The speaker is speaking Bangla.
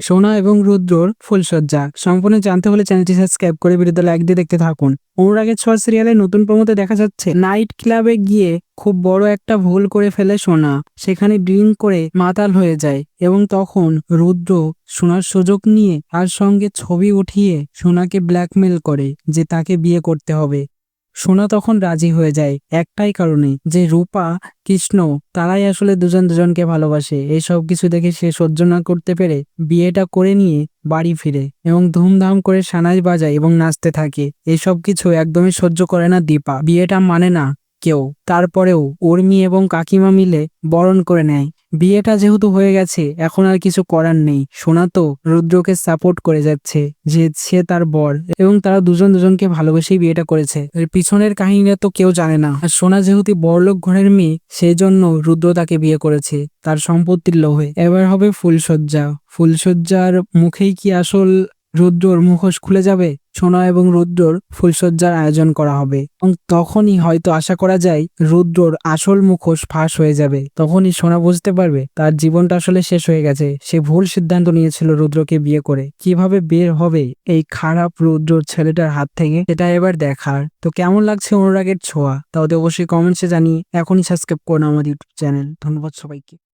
সোনা এবং রুদ্রর ফুলসজ্জা সম্পূর্ণ জানতে হলে চ্যানেলটি সাবস্ক্রাইব করে ভিডিওতে লাইক দিয়ে দেখতে থাকুন। অনুরাগের ছোঁয়া সিরিয়ালের নতুন প্রমোতে দেখা যাচ্ছে নাইট ক্লাবে গিয়ে খুব বড় একটা ভুল করে ফেলে সোনা। সেখানে ড্রিঙ্ক করে মাতাল হয়ে যায় এবং তখন রুদ্র সোনার সুযোগ নিয়ে তার সঙ্গে ছবি উঠিয়ে সোনাকে ব্ল্যাকমেল করে যে তাকে বিয়ে করতে হবে। সোনা তখন রাজি হয়ে যায় একটাই কারণে, যে রূপা কৃষ্ণ তারাই আসলে দুজন দুজনকে ভালোবাসে। এইসব কিছু দেখে সে সহ্য না করতে পেরে বিয়েটা করে নিয়ে বাড়ি ফিরে এবং ধুমধাম করে সানাই বাজায় এবং নাচতে থাকে। এসব কিছু একদমই সহ্য করে না দীপা, বিয়েটা মানে না কেউ। তারপরেও উর্মি এবং কাকিমা মিলে বরণ করে নেয়। বিয়েটা যেহেতু হয়ে গেছে এখন আর কিছু করার নেই। সোনা তো রুদ্রকে সাপোর্ট করে যাচ্ছে যে সে তার বর এবং তারা দুজন দুজনকে ভালোবেসেই বিয়েটা করেছে। এর পিছনের কাহিনীটা তো কেউ জানে না। আর সোনা যেহেতু বড়লোক ঘরের মেয়ে সেই জন্য রুদ্র তাকে বিয়ে করেছে তার সম্পত্তির লোভে। এবার হবে ফুলসজ্জা। ফুলসজ্জার মুখেই কি আসল রুদ্রর মুখোশ খুলে যাবে? সোনা এবং রুদ্রর ফুলসজ্জার আয়োজন করা হবে এবং তখনই হয়তো আশা করা যায় রুদ্রর আসল মুখোশ ফাঁস হয়ে যাবে। তখনই সোনা বুঝতে পারবে তার জীবনটা আসলে শেষ হয়ে গেছে। সে ভুল সিদ্ধান্ত নিয়েছিল রুদ্রকে বিয়ে করে। কিভাবে বের হবে এই খারাপ রুদ্রর ছেলেটার হাত থেকে সেটা এবার দেখার। তো কেমন লাগছে অনুরাগের ছোঁয়া তাও তো অবশ্যই কমেন্টসে জানিয়ে এখনই সাবস্ক্রাইব করুন আমাদের ইউটিউব চ্যানেল। ধন্যবাদ সবাইকে।